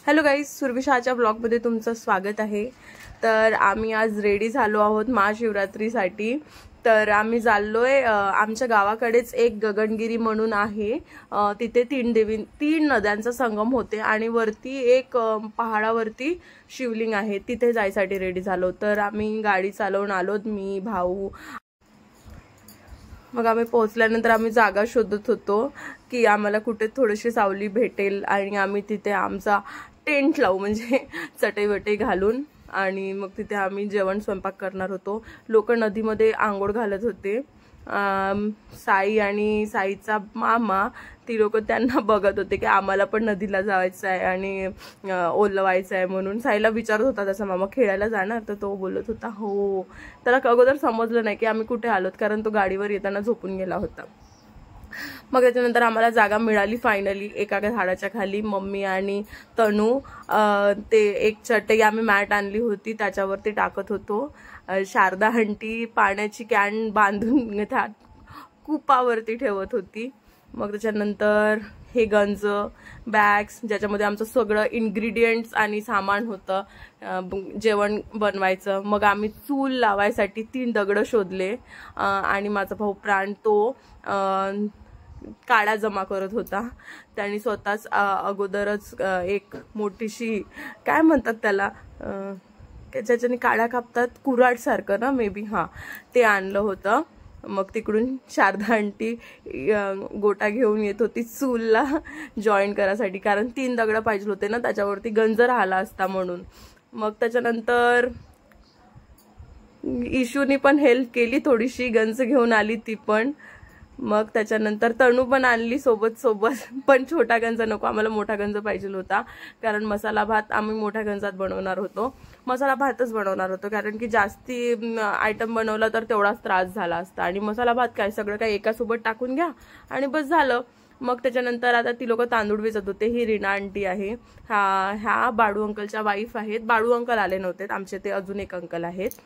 Hello guys, सुरभिशाच्या ब्लॉगमध्ये तुमचं स्वागत आहे। तर आम्ही आज रेडी झालो आहोत महाशिवरात्रीसाठी। तर आम्ही चाललोय आमच्या गावाकडेच एक गगनगिरी म्हणून आहे, तिथे तीन नद्यांचा संगम होते आणि वरती एक पहाडावरती शिवलिंग आहे, तिथे जायसाठी रेडी झालो। तर आम्ही गाडी चालवून आलोत, मी भाऊ। मग आम्ही पोहोचल्यानंतर आम्ही जागा शोधत होतो की आम्हाला कुठे थोडीशी सावली भेटेल आणि आम्ही तिथे आमचा टेंट लावू, म्हणजे चटई वटई घालून, आणि मग तिथे आम्ही जेवण स्वयंपाक करणार होतो। लोक नदीमध्ये आंघोळ घालत होते। साई आणि साईचा मामा ती लोक त्यांना बघत होते की आम्हाला पण नदीला जायचं आहे आणि ओलवायचं आहे म्हणून। साईला विचारत होता त्याचा मामा खेळायला जाणार, तर तो बोलत होता हो। त्याला अगोदर समजलं नाही की आम्ही कुठे आलोत, कारण तो गाडीवर येताना झोपून गेला होता। मग त्याच्यानंतर आम्हाला जागा मिळाली फायनली एका झाडाच्या खाली। मम्मी आणि तनू ते एक चटई आम्ही मॅट आणली होती त्याच्यावरती टाकत होतो। शारदा हंटी पाण्याची कॅन बांधून त्या कुपावरती ठेवत होती। मग त्याच्यानंतर हे गंज बॅग्स ज्याच्यामध्ये आमचं सगळं इन्ग्रेडियंट्स आणि सामान होतं जेवण बनवायचं। मग आम्ही चूल लावायसाठी 3 दगड शोधले आणि माझा भाऊ प्राण तो काड्या जमा करत होता। त्यांनी स्वतःच अगोदरच एक मोठीशी काय म्हणतात त्याला, ज्याच्याने काड्या कापतात, कुऱ्हाड सारखं ना मे बी, हां, ते आणलं होतं। मग तिकडून शारदा आंटी गोटा घेऊन येत होती चूलला जॉईन करायसाठी, कारण 3 दगड पाहिजे होते ना, त्याच्यावरती गंज राहिला असता म्हणून। मग त्याच्यानंतर इशूनी पण हेल्प केली, थोडीशी गंज घेऊन आली ती पण। मग त्याच्यानंतर तनू पण आणली सोबत, पण छोटा गंज नको, आम्हाला मोठा गंज पाहिजे होता, कारण मसाला भात आम्ही मोठ्या गंजात बनवणार होतो। मसाला भातच बनवणार होतो, कारण की जास्ती आयटम बनवला तर तेवढाच त्रास झाला असता, आणि मसाला भात काय सगळं काय एकासोबत टाकून घ्या आणि बस झालं। मग त्याच्यानंतर आता ती लोक तांदूळ भिजत होते। ही रीना आंटी आहे, ह्या बाळू अंकलच्या वाईफ आहेत। बाळू अंकल आले नव्हते आमचे, ते अजून एक अंकल आहेत।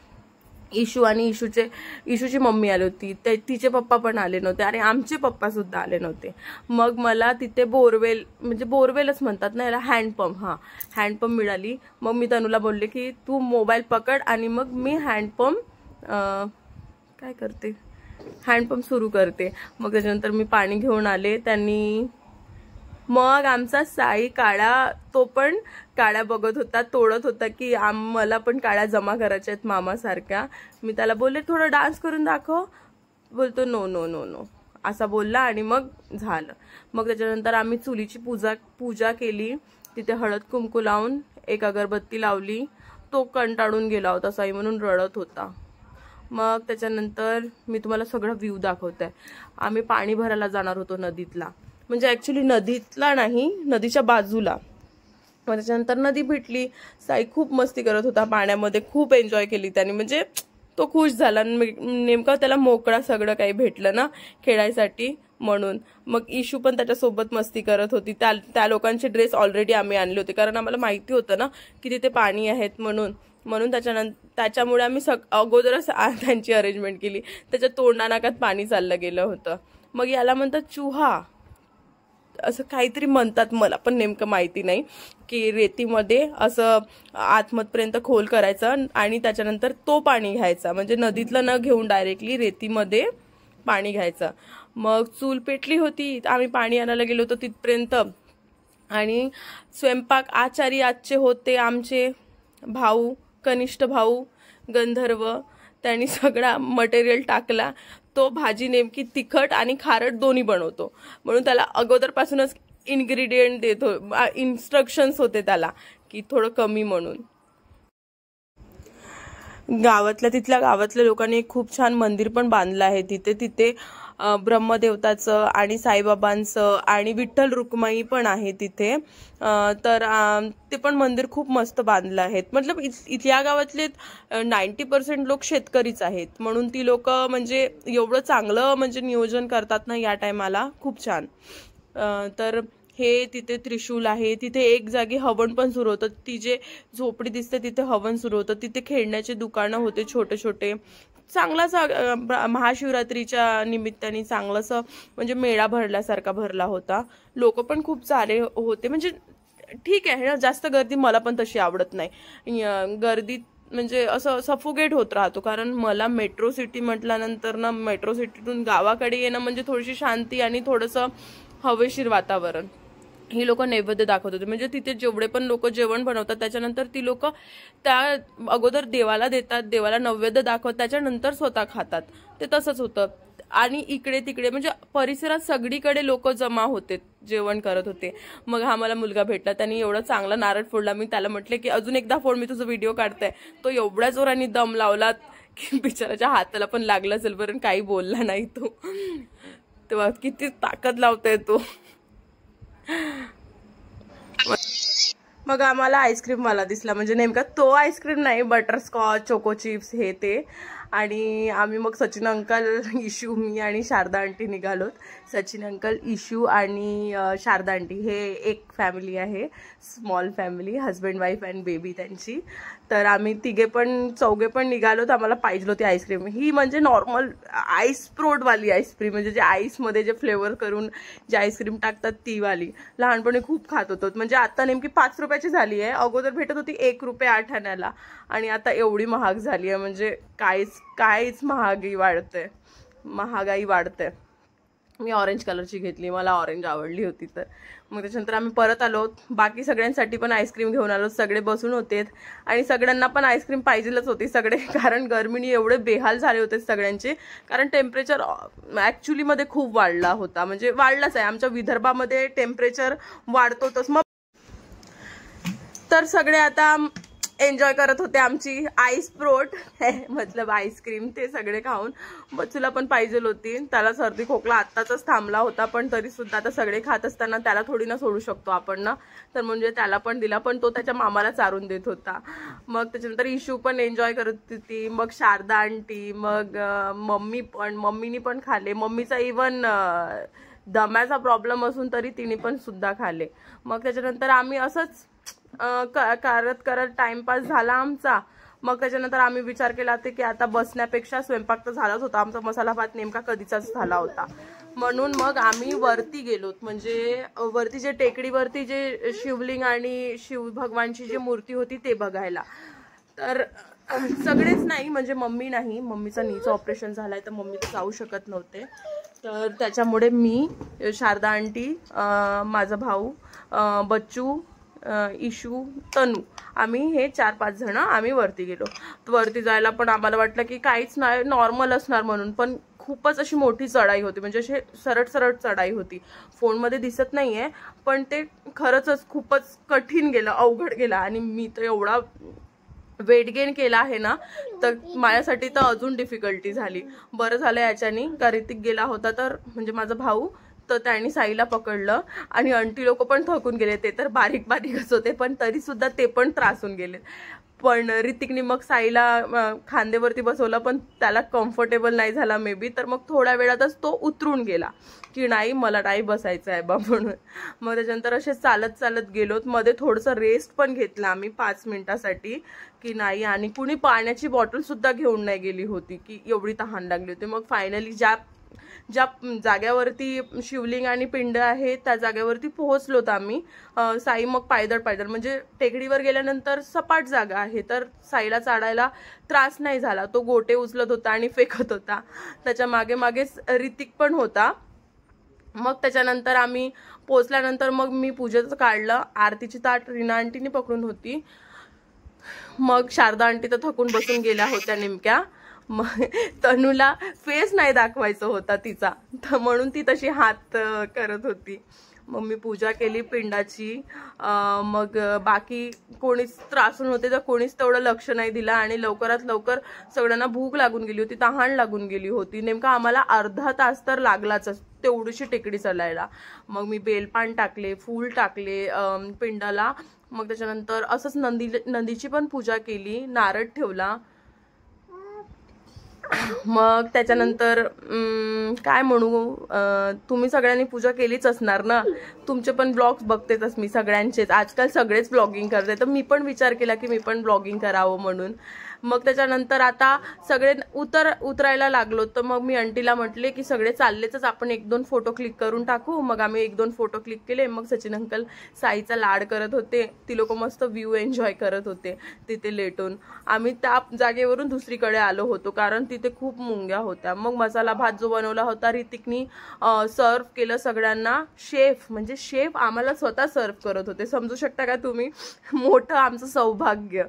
इशू आणि इशूची मम्मी आली होती, तिचे पप्पा पण आले नव्हते आणि आमचे पप्पा सुद्धा आले नव्हते। मग मला तिथे बोरवेल, म्हणजे बोरवेलच म्हणतात ना याला, हँडपंप, हँडपंप मिळाली। मग मी तनूला बोलले की तू मोबाईल पकड आणि मग मी हँडपंप काय करते, हँडपंप सुरू करते। मग त्याच्यानंतर मी पाणी घेऊन आले त्यांनी। मग आमचा साई तो पण काड्या बघत होता, तोडत होता की मला पण काड्या जमा करायच्या आहेत मामासारख्या। मी त्याला बोलले थोडं डान्स करून दाखव, बोलतो नो नो नो नो असा बोलला, आणि मग झालं। मग त्याच्यानंतर आम्ही चुलीची पूजा केली, तिथे हळद कुंकू लावून एक अगरबत्ती लावली। तो कंटाळून गेला होता साई म्हणून रडत होता। मग त्याच्यानंतर मी तुम्हाला सगळं व्ह्यू दाखवते। आम्ही पाणी भरायला जाणार होतो नदीतला, म्हणजे ऍक्च्युली नदीतला नाही, नदीच्या बाजूला। मग त्याच्यानंतर नदी भेटली, साई खूप मस्ती करत होता पाण्यामध्ये, खूप एन्जॉय केली त्याने, म्हणजे तो खुश झाला। नेमकं त्याला मोकळा सगळं काही भेटलं ना खेळायसाठी म्हणून। मग इशू पण त्याच्यासोबत मस्ती करत होती। त्या लोकांचे ड्रेस ऑलरेडी आम्ही आणले होते, कारण आम्हाला माहिती होतं ना की तिथे पाणी आहेत म्हणून त्याच्यामुळे आम्ही अगोदरच त्यांची अरेंजमेंट केली। त्याच्या तोंडानाकात पाणी चाललं गेलं होतं। मग याला म्हणतात चुहा असं काहीतरी म्हणतात, मला पण नेमकं माहिती नाही, की रेतीमध्ये असं आतमधपर्यंत खोल करायचं आणि त्याच्यानंतर तो पाणी घ्यायचा, म्हणजे नदीतलं न घेऊन डायरेक्टली रेतीमध्ये पाणी घ्यायचं। मग चूल पेटली होती, आम्ही पाणी आणायला गेलो होतो तिथपर्यंत, आणि स्वयंपाक आचारी आजचे होते आमचे भाऊ, कनिष्ठ भाऊ गंधर्व। त्यांनी सगळा मटेरियल टाकला। तो भाजी नेमकी तिखट आणि खारट दोन्ही बनवतो, म्हणून त्याला अगोदरपासूनच इन्ग्रेडियंट देतो, इन्स्ट्रक्शन्स होते त्याला की थोडं कमी म्हणून। तिथल्या गावातल्या लोकांनी एक खूप छान मंदिर पण बांधलं आहे तिथे ब्रह्मदेवताचं आणि साईबाबांचं आणि विठ्ठल रुक्माई पण आहे तिथे। तर ते पण मंदिर खूप मस्त बांधलं आहेत। मतलब इथल्या गावातले 90% लोक शेतकरीच आहेत, म्हणून ती लोक म्हणजे एवढं चांगलं म्हणजे नियोजन करतात ना या टायमाला, खूप छान। तर हे तिथे त्रिशूल आहे, तिथे एक जागी हवन पण सुरू होतं, ती जे झोपडी दिसते तिथे हवन सुरू होतं। तिथे खेळण्याचे दुकानं होते छोटे छोटे, चांगलाच महाशिवरात्रीच्या निमित्ताने चांगलाच म्हणजे मेळा भरल्यासारखा भरला होता। लोक पण खूप सारे होते, म्हणजे ठीक आहे, जास्त गर्दी मला पण तशी आवडत नाही. गर्दीत म्हणजे असं सफोकेट होत राहतो. कारण मला मेट्रो सिटी म्हटल्यानंतर ना, मेट्रो सिटीतून गावाकडे येणं म्हणजे थोडीशी शांती आणि थोडंसं हवेशीर वातावरण. ही लोक नैवेद्य दाखवत होते, म्हणजे तिथे जेवढे पण लोक जेवण बनवतात त्याच्यानंतर ती लोक त्या अगोदर देवाला देतात, देवाला नैवेद्य दाखवतात, त्याच्यानंतर स्वतः खातात. ते तसंच होतं. आणि इकडे तिकडे म्हणजे परिसरात सगळीकडे लोक जमा होते, जेवण करत होते. मग हा मला मुलगा भेटला, त्यांनी एवढा चांगला नारळ फोडला. मी त्याला म्हटले की अजून एकदा फोड, मी तुझा व्हिडिओ काढते. तो एवढ्या जोराने दम लावला की बिचाराच्या हाताला पण लागलं असेल, पण काही बोलला नाही तो. तेव्हा किती ताकद लावताय तो. मग आम्हाला आईस्क्रीम वाला दिसला, म्हणजे नेमका तो आईस्क्रीम नाही, बटरस्कॉच, चोको चिप्स हे ते. आणि आम्ही मग सचिन अंकल, इशू, मी आणि शारदा आंटी निघालोत. सचिन अंकल, इशू आणि शारदा आंटी हे एक फॅमिली आहे, small family, husband wife and baby त्यांची. तर आम्ही चौघे पण निघालोत. आम्हाला पाहिजे होती आईस्क्रीम. ही म्हणजे नॉर्मल आईस प्रोडवाली आईस्क्रीम, म्हणजे जे आईसमध्ये जे फ्लेवर करून जे आईस्क्रीम टाकतात ती वाली. लहानपणी खूप खात होतो. म्हणजे आता नेमकी 5 रुपयाची झाली आहे. अगोदर भेटत होती 1 रुपये 8 आण्याला, आणि आता एवढी महाग झाली आहे, म्हणजे काहीच महागाई वाढते. मी ऑरेंज कलरची घेतली, मला ऑरेंज आवडली होती. तर मग त्याच्यानंतर आम्ही परत आलो. बाकी सगळ्यांसाठी पण आईस्क्रीम घेऊन आलो. सगळे बसून होते आणि सगळ्यांना पण आईस्क्रीम पाहिजेलच होती सगळे, कारण गरमीने एवढे बेहाल झाले होते सगळ्यांचे. कारण टेम्परेचर ॲक्च्युलीमध्ये खूप वाढला होता, म्हणजे वाढलाच आहे. आमच्या विदर्भामध्ये टेम्परेचर वाढतोच. मग तर सगळे आता एन्जॉय करत होते आमची आईस प्रोट मतलब आईस्क्रीम, ते सगळे खाऊन. बच्चूला पण पाहिजे होती, त्याला सर्दी खोकला आत्ताच थांबला होता, पण तरी सुद्धा आता सगळे खात असताना त्याला थोडी ना सोडू शकतो आपण ना. तर म्हणजे त्याला पण दिला, पण तो त्याच्या मामाला चारून देत होता. मग त्याच्यानंतर इशू पण एन्जॉय करत होती, मग शारदा आंटी, मग मम्मीनी पण खाल्ले. मम्मीचा इवन दम्याचा प्रॉब्लेम असून तरी तिने पण सुद्धा खाल्ले. मग त्याच्यानंतर आम्ही असंच करत टाइमपास झाला आमचा. मग त्याच्यानंतर आम्ही विचार केला की आता बसण्यापेक्षा स्वयंपाक तर झालाच होता, आमचा मसाला भात नेमका कधीचाच झाला होता. म्हणून मग आम्ही वरती गेलोत, म्हणजे वरती जे टेकडीवरती जे शिवलिंग आणि शिव भगवानची जी मूर्ती होती ते बघायला. तर सगळेच नाही, म्हणजे मम्मी नाही, मम्मीचं नीचं ऑपरेशन झालंय, तर मम्मी तर जाऊ शकत नव्हते. तर त्याच्यामुळे मी, शारदा आंटी, माझा भाऊ, बच्चू, इशू, तनू, आम्ही हे 4-5 जण आम्ही वरती गेलो. वरती जायला पण आम्हाला वाटलं की काहीच नाही, नॉर्मल असणार म्हणून, पण खूपच अशी मोठी चढाई होती, म्हणजे अशी सरळ चढाई होती. फोनमध्ये दिसत नाहीये, पण ते खरंच खूपच कठीण गेलं, अवघड गेला. आणि मी तर एवढा वेट गेन केला आहे ना, तर माझ्यासाठी तर अजून डिफिकल्टी झाली. बरं झालं याच्यानी का ऋतिक गेला होता, तर म्हणजे माझा भाऊ, तर त्यांनी साईला पकडलं. आणि आंटी लोक पण थकून गेले, ते तर बारीकच होते, पण तरी सुद्धा ते पण त्रासून गेले. पण ऋतिकनी मग साईला खांद्यावरती बसवलं, पण त्याला कम्फर्टेबल नाही झाला मे बी. तर मग थोड्या वेळातच तो उतरून गेला की नाही, मला नाही बसायचं आहे बा म्हणून. मग त्याच्यानंतर असे चालत गेलोत. मध्ये थोडंसं रेस्ट पण घेतला आम्ही 5 मिनिटासाठी की नाही. आणि कुणी पाण्याची बॉटल सुद्धा घेऊन नाही गेली होती की एवढी तहान लागली होती. मग फायनली ज्या जाग्यावरती शिवलिंग आणि पिंड आहे त्या जाग्यावरती पोहोचलोत आम्ही. साई मग पायदळ, म्हणजे टेकडीवर गेल्यानंतर सपाट जागा आहे, तर साईला चढायला त्रास नाही झाला. तो गोटे उचलत होता आणि फेकत होता. त्याच्या मागेच ऋतिक पण होता. मग त्याच्यानंतर आम्ही पोहोचल्यानंतर मग मी पूजेचं काढलं. आरतीची ताट रीना आंटीने पकडून होती. मग शारदा आंटी तर थकून बसून गेल्या होत्या नेमक्या. मग तनूला फेस नाही दाखवायचा होता तिचा, तर म्हणून ती तशी हात करत होती. मग मी पूजा केली पिंडाची. मग बाकी कोणीच त्रासून होते तर कोणीच तेवढं लक्ष नाही दिलं. आणि लवकरात लवकर सगळ्यांना भूक लागून गेली होती, तहान लागून गेली होती. नेमका आम्हाला अर्धा तास तर लागलाच तेवढीशी टेकडी चढायला. मग मी बेलपान टाकले, फूल टाकले पिंडाला. मग त्याच्यानंतर असंच नंदीची पण पूजा केली, नारळ ठेवला. मग त्याच्यानंतर काय म्हणू, तुम्ही सगळ्यांनी पूजा केलीच असणार ना, तुमचे पण ब्लॉग्स बघतेच मी सगळ्यांचेच. आजकाल सगळेच ब्लॉगिंग करते, तर मी पण विचार केला की मी पण ब्लॉगिंग करावं म्हणून. मग त्याच्यानंतर आता सगळे उतरायला लागलो, तर मग मी आंटीला म्हटले की सगळे चाललेच, आपण 1-2 फोटो क्लिक करून टाकू. मग आम्ही 1-2 फोटो क्लिक केले. मग सचिन अंकल साईचा लाड करत होते, ती लोक मस्त व्ह्यू एन्जॉय करत होते तिथे लेटून. आम्ही त्या जागेवरून दुसरीकडे आलो होतो कारण तिथे खूप मुंग्या होत्या. मग मसाला भात जो बनवला होता ऋतिकनी सर्व केलं सगळ्यांना. म्हणजे शेफ आम्हाला स्वतः सर्व करत होते, समजू शकता का तुम्ही, मोठं आमचं सौभाग्य.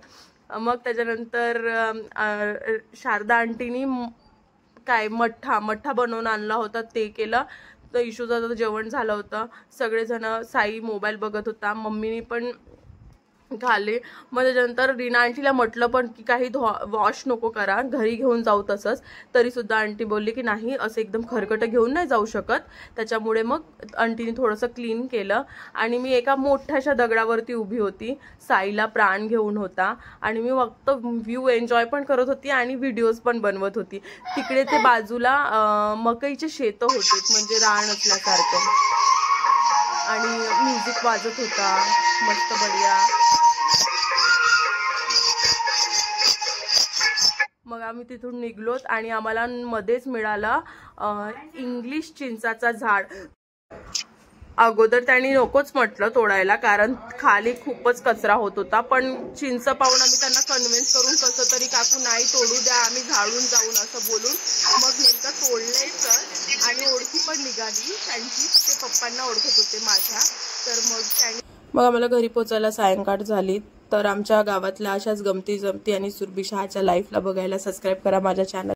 मग त्याच्यानंतर शारदा आंटीनी काय मठ्ठा बनवून आणला होता, ते केलं. तर इशूचं जेवण झालं होतं. सगळेजण, साई मोबाईल बघत होता, मम्मीनी पण झाले. मग त्याच्यानंतर रीना आंटीला म्हटलं पण की काही वॉश नको करा, घरी घेऊन जाऊ तसंच. तरी सुद्धा आंटी बोलली की नाही, असं एकदम खरकटं घेऊन नाही जाऊ शकत. त्याच्यामुळे मग आंटीने थोडंसं क्लीन केलं. आणि मी एका मोठ्याशा दगडावरती उभी होती, साईला प्राण घेऊन होता, आणि मी फक्त व्ह्यू एन्जॉय पण करत होती आणि व्हिडिओज पण बनवत होती. तिकडे ते बाजूला मकईचे शेतं होते, म्हणजे रान असल्यासारखं, आणि म्युझिक वाजत होता मस्त बढिया. मग आम्ही तिथून निघलोत आणि आम्हाला मध्येच मिळाला इंग्लिश चिंचाचा झाड. अगोदर त्यांनी नकोच म्हटलं तोडायला, कारण खाली खूपच कचरा होत होता. पण चिंच पाहून आम्ही त्यांना कन्व्हिन्स करून कसं तरी, काकू नाही तोडू द्या, आम्ही झाडून जाऊन असं बोलून मग नेमकं तोडलंय तर. आणि ओळखी पण निघाली त्यांची, ते पप्पांना ओळखत होते माझ्या. तर मग आम्हाला घरी पोचायला सायंकाळ झाली. तर आमच्या गावातल्या अशाच गमती आणि सुरभी शहाच्या लाईफला बघायला सबस्क्राईब करा माझ्या चॅनल.